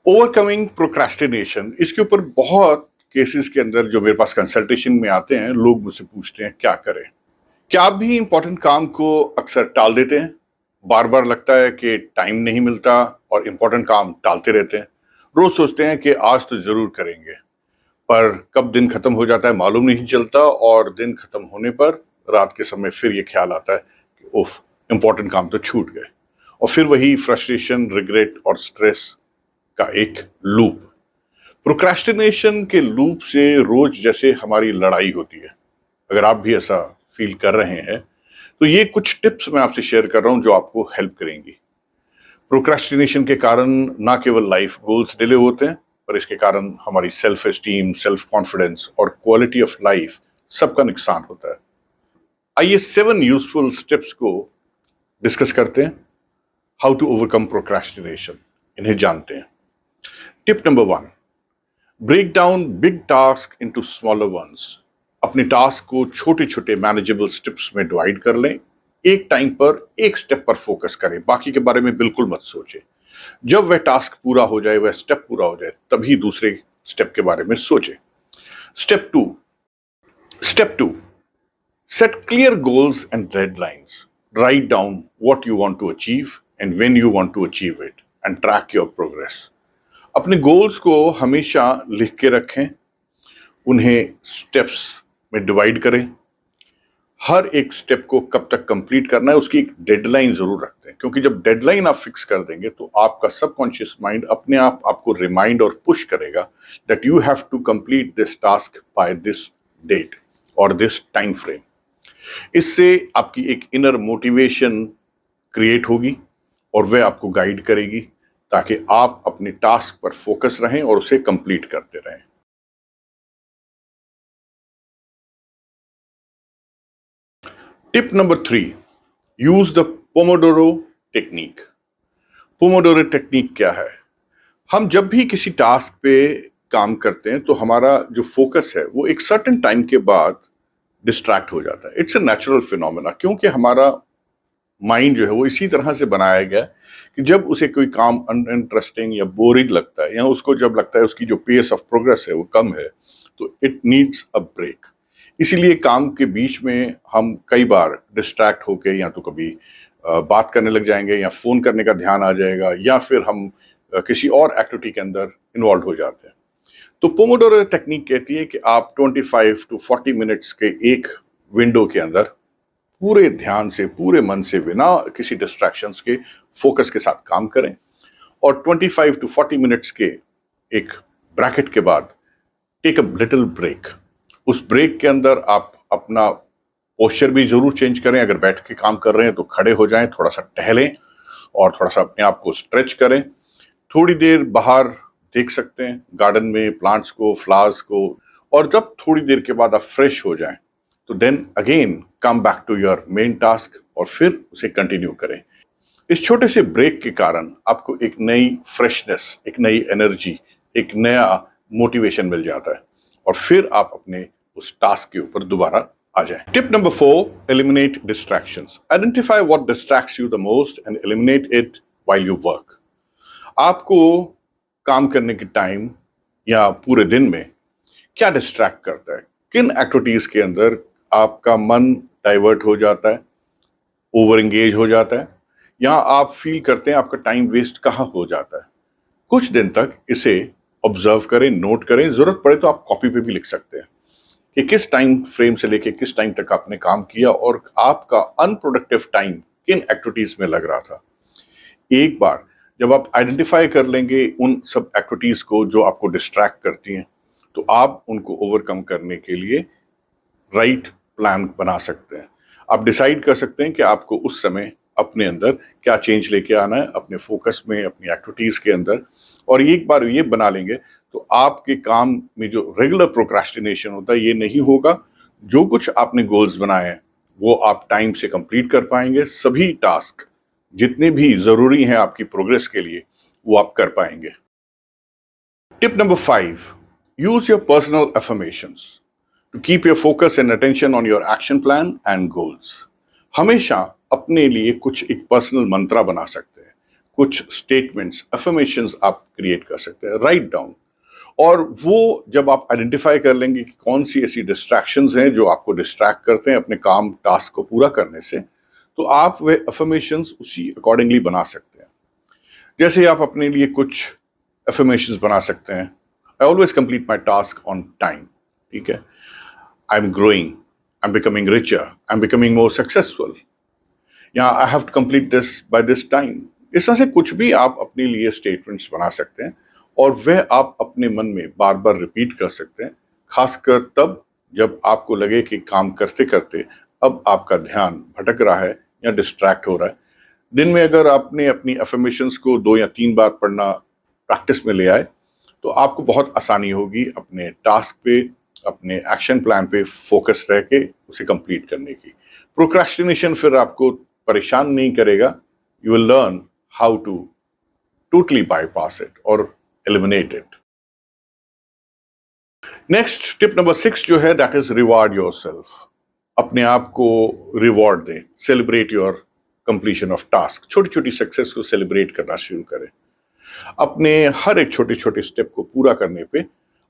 Overcoming procrastination, इसके ऊपर बहुत केसेस के अंदर जो मेरे पास कंसल्टेशन में आते हैं, लोग मुझसे पूछते हैं क्या करें। क्या आप भी इंपॉर्टेंट काम को अक्सर टाल देते हैं? बार बार लगता है कि टाइम नहीं मिलता और इंपॉर्टेंट काम टालते रहते हैं। रोज सोचते हैं कि आज तो जरूर करेंगे, पर कब दिन खत्म हो जाता है मालूम नहीं चलता, और दिन खत्म होने पर रात के समय फिर ये ख्याल आता है कि उफ, इंपॉर्टेंट काम तो छूट गए। और फिर वही फ्रस्ट्रेशन, रिग्रेट और स्ट्रेस का एक लूप। प्रोक्रेस्टिनेशन के लूप से रोज जैसे हमारी लड़ाई होती है। अगर आप भी ऐसा फील कर रहे हैं तो ये कुछ टिप्स मैं आपसे शेयर कर रहा हूं जो आपको हेल्प करेंगी। प्रोक्रेस्टिनेशन के कारण ना केवल लाइफ गोल्स डिले होते हैं, पर इसके कारण हमारी सेल्फ एस्टीम, सेल्फ कॉन्फिडेंस और क्वालिटी ऑफ लाइफ सबका नुकसान होता है। आइए 7 यूजफुल स्टेप्स को डिस्कस करते हैं। हाउ टू ओवरकम प्रोक्रेस्टिनेशन, इन्हें जानते हैं। Tip number 1, break down big task into smaller ones. अपने टास्क को छोटे छोटे मैनेजेबल स्टेप्स में डिवाइड कर लें। एक टाइम पर एक स्टेप पर फोकस करें, बाकी के बारे में बिल्कुल मत सोचें। जब वह टास्क पूरा हो जाए, वह स्टेप पूरा हो जाए, तभी दूसरे स्टेप के बारे में सोचें। Step two, set clear goals and deadlines. Write down what you want to achieve and when you want to achieve it and track your progress. अपने गोल्स को हमेशा लिख के रखें, उन्हें स्टेप्स में डिवाइड करें। हर एक स्टेप को कब तक कंप्लीट करना है उसकी एक डेडलाइन जरूर रखते हैं, क्योंकि जब डेडलाइन आप फिक्स कर देंगे तो आपका सबकॉन्शियस माइंड अपने आप आपको रिमाइंड और पुश करेगा that you have to complete this task by this date और दिस टाइम फ्रेम। इससे आपकी एक इनर मोटिवेशन क्रिएट होगी और वह आपको गाइड करेगी ताकि आप अपने टास्क पर फोकस रहें और उसे कंप्लीट करते रहें। Tip number 3, use the Pomodoro technique. Pomodoro technique क्या है? हम जब भी किसी टास्क पे काम करते हैं तो हमारा जो फोकस है वो एक सर्टेन टाइम के बाद डिस्ट्रैक्ट हो जाता है। इट्स अ नेचुरल फिनोमेना, क्योंकि हमारा माइंड जो है वो इसी तरह से बनाया गया है कि जब उसे कोई काम अनइंटरेस्टिंग या बोरिंग लगता है, या उसको जब लगता है उसकी जो पेस ऑफ प्रोग्रेस है वो कम है, तो इट नीड्स अ ब्रेक। इसीलिए काम के बीच में हम कई बार डिस्ट्रैक्ट होके या तो कभी बात करने लग जाएंगे, या फोन करने का ध्यान आ जाएगा, या फिर हम किसी और एक्टिविटी के अंदर इन्वॉल्व हो जाते हैं। तो पोमोडोरो टेक्निक कहती है कि आप 25 टू 40 मिनट्स के एक विंडो के अंदर पूरे ध्यान से, पूरे मन से, बिना किसी डिस्ट्रैक्शंस के, फोकस के साथ काम करें। और 25 टू 40 मिनट्स के एक ब्रैकेट के बाद टेक अ लिटिल ब्रेक। उस ब्रेक के अंदर आप अपना पोस्चर भी जरूर चेंज करें। अगर बैठ के काम कर रहे हैं तो खड़े हो जाएं, थोड़ा सा टहलें और थोड़ा सा अपने आप को स्ट्रेच करें। थोड़ी देर बाहर देख सकते हैं गार्डन में प्लांट्स को, फ्लावर्स को, और जब थोड़ी देर के बाद आप फ्रेश हो जाएं तो then again come back to your main task और फिर उसे कंटिन्यू करें। इस छोटे से ब्रेक के कारण आपको एक नई फ्रेशनेस, एक नई एनर्जी, एक नया मोटिवेशन मिल जाता है और फिर आप अपने उस टास्क के ऊपर दोबारा आ जाएं। Tip number 4, eliminate distractions. Identify what distracts you the most and eliminate it while you work. आपको काम करने के टाइम या पूरे दिन में क्या डिस्ट्रैक्ट करता है? किन एक्टिविटीज के अंदर आपका मन डाइवर्ट हो जाता है, ओवर एंगेज हो जाता है, या आप फील करते हैं आपका टाइम वेस्ट कहाँ हो जाता है? कुछ दिन तक इसे ऑब्जर्व करें, नोट करें। जरूरत पड़े तो आप कॉपी पे भी लिख सकते हैं कि किस टाइम फ्रेम से लेके किस टाइम तक आपने काम किया और आपका अनप्रोडक्टिव टाइम किन एक्टिविटीज में लग रहा था। एक बार जब आप आइडेंटिफाई कर लेंगे उन सब एक्टिविटीज को जो आपको डिस्ट्रैक्ट करती हैं, तो आप उनको ओवरकम करने के लिए राइट प्लान बना सकते हैं। आप डिसाइड कर सकते हैं कि आपको उस समय अपने अंदर क्या चेंज लेके आना है, अपने फोकस में, अपनी एक्टिविटीज के अंदर। और एक बार ये बना लेंगे तो आपके काम में जो रेगुलर प्रोक्रेस्टिनेशन होता है ये नहीं होगा। जो कुछ आपने गोल्स बनाए हैं वो आप टाइम से कंप्लीट कर पाएंगे। सभी टास्क जितने भी जरूरी हैं आपकी प्रोग्रेस के लिए वो आप कर पाएंगे। Tip number 5, use your personal affirmations to keep your focus and attention on your action plan and goals. हमेशा अपने लिए कुछ एक पर्सनल मंत्रा बना सकते हैं, कुछ स्टेटमेंट्स, अफर्मेशंस आप क्रिएट कर सकते हैं, राइट डाउन। और वो जब आप आइडेंटिफाई कर लेंगे कि कौन सी ऐसी डिस्ट्रैक्शंस हैं जो आपको डिस्ट्रैक्ट करते हैं अपने काम टास्क को पूरा करने से, तो आप वे अफर्मेशंस उसी अकॉर्डिंगली बना सकते हैं। जैसे आप अपने लिए कुछ अफर्मेशंस बना सकते हैं, I always complete my task on time, ठीक है, I am growing, I am becoming richer, I am becoming more successful, या I have to complete this by this time. इस तरह से कुछ भी आप अपने लिए स्टेटमेंट्स बना सकते हैं और वह आप अपने मन में बार बार रिपीट कर सकते हैं, खासकर तब जब आपको लगे कि काम करते करते अब आपका ध्यान भटक रहा है या डिस्ट्रैक्ट हो रहा है। दिन में अगर आपने अपनी अफर्मेशंस को 2 या 3 बार पढ़ना प्रैक्टिस में ले आए तो आपको बहुत आसानी होगी अपने टास्क पे, अपने एक्शन प्लान पे फोकस रह के उसे कंप्लीट करने की। प्रोक्रेस्टिनेशन फिर आपको परेशान नहीं करेगा, you will learn how to totally bypass it और eliminate it. Next tip number 6 जो है, दैट इज रिवार्ड योरसेल्फ। अपने आप को रिवॉर्ड दें, celebrate your completion of task. छोटी छोटी सक्सेस को सेलिब्रेट करना शुरू करें। अपने हर एक छोटे छोटे स्टेप को पूरा करने पे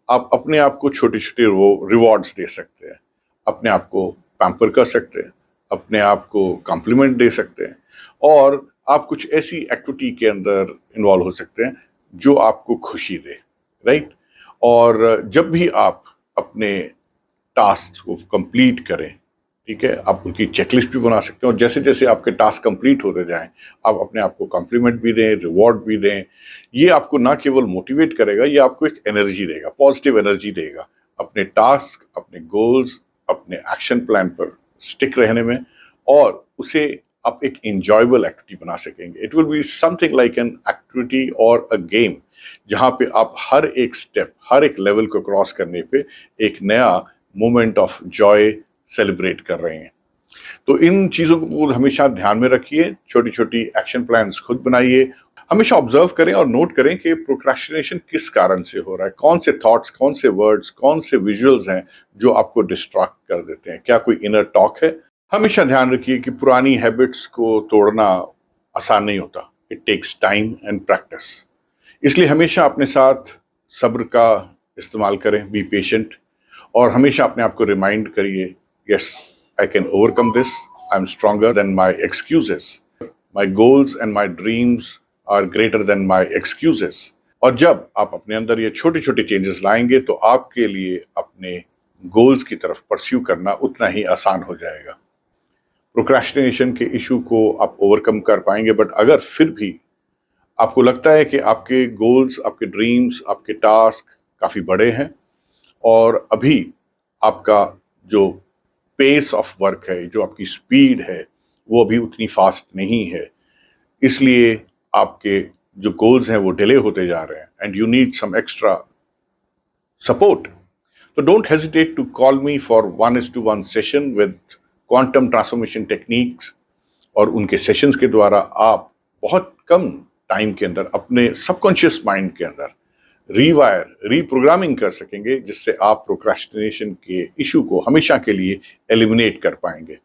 आप अपने आप को छोटे छोटे रिवॉर्ड्स दे सकते हैं, अपने आप को पैम्पर कर सकते हैं, अपने आप को कॉम्प्लीमेंट दे सकते हैं, और आप कुछ ऐसी एक्टिविटी के अंदर इन्वॉल्व हो सकते हैं जो आपको खुशी दे, राइट। और जब भी आप अपने टास्क को कंप्लीट करें, ठीक है, आप उनकी चेकलिस्ट भी बना सकते हैं, और जैसे जैसे आपके टास्क कंप्लीट होते जाएं आप अपने आप को कॉम्प्लीमेंट भी दें, रिवॉर्ड भी दें। ये आपको ना केवल मोटिवेट करेगा, ये आपको एक एनर्जी देगा, पॉजिटिव एनर्जी देगा अपने टास्क, अपने गोल्स, अपने एक्शन प्लान पर स्टिक रहने में, और उसे आप एक इंजॉयबल एक्टिविटी बना सकेंगे। It will be something like an activity और अ गेम, जहाँ पे आप हर एक स्टेप, हर एक लेवल को क्रॉस करने पे एक नया मोमेंट ऑफ जॉय सेलिब्रेट कर रहे हैं। तो इन चीज़ों को हमेशा ध्यान में रखिए, छोटी छोटी एक्शन प्लान्स खुद बनाइए, हमेशा ऑब्जर्व करें और नोट करें कि प्रोक्रेस्टिनेशन किस कारण से हो रहा है, कौन से थॉट्स, कौन से वर्ड्स, कौन से विजुअल्स हैं जो आपको डिस्ट्रैक्ट कर देते हैं, क्या कोई इनर टॉक है। हमेशा ध्यान रखिए कि पुरानी हैबिट्स को तोड़ना आसान नहीं होता, it takes time and practice. इसलिए हमेशा अपने साथ सब्र का इस्तेमाल करें, बी पेशेंट, और हमेशा अपने आप को रिमाइंड करिए, yes I can overcome this, I am stronger than my excuses, my goals and my dreams are greater than my excuses. और जब आप अपने अंदर ये छोटे छोटे चेंजेस लाएंगे तो आपके लिए अपने गोल्स की तरफ परस्यू करना उतना ही आसान हो जाएगा। प्रोक्रेस्टिनेशन के इशू को आप ओवरकम कर पाएंगे, बट अगर फिर भी आपको लगता है कि आपके गोल्स, आपके ड्रीम्स, आपके टास्क काफ़ी बड़े हैं और अभी आपका जो पेस ऑफ वर्क है, जो आपकी स्पीड है, वो अभी उतनी फास्ट नहीं है, इसलिए आपके जो गोल्स हैं वो डिले होते जा रहे हैं and you need some extra support, तो don't hesitate to call me for 1:1 session with quantum transformation techniques. और उनके सेशंस के द्वारा आप बहुत कम टाइम के अंदर अपने सबकॉन्शियस माइंड के अंदर रीवायर, रीप्रोग्रामिंग कर सकेंगे, जिससे आप प्रोक्रेस्टिनेशन के इशू को हमेशा के लिए एलिमिनेट कर पाएंगे।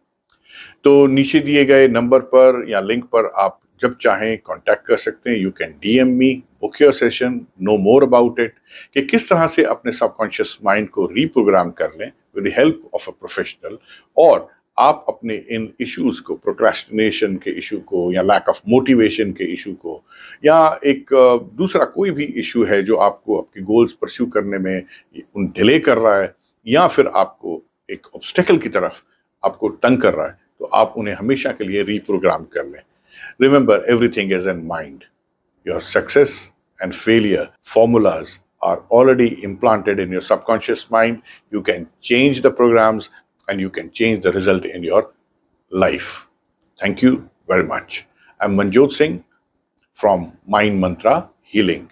तो नीचे दिए गए नंबर पर या लिंक पर आप जब चाहें कांटेक्ट कर सकते हैं। You can DM me, book your session, know more about it, कि किस तरह से अपने सबकॉन्शियस माइंड को रीप्रोग्राम कर लें with the help of a professional, और आप अपने इन इश्यूज को, प्रोक्रेस्टिनेशन के इशू को, या लैक ऑफ मोटिवेशन के इशू को, या एक दूसरा कोई भी इशू है जो आपको आपके गोल्स परस्यू करने में उन डिले कर रहा है, या फिर आपको एक ऑब्स्टेकल की तरफ आपको तंग कर रहा है, तो आप उन्हें हमेशा के लिए रीप्रोग्राम कर लें। Remember, everything is in mind. Your success and failure formulas are already implanted in your subconscious mind. You can change the programs and you can change the result in your life. Thank you very much. I'm Manjot Singh from Mind Mantra Healing.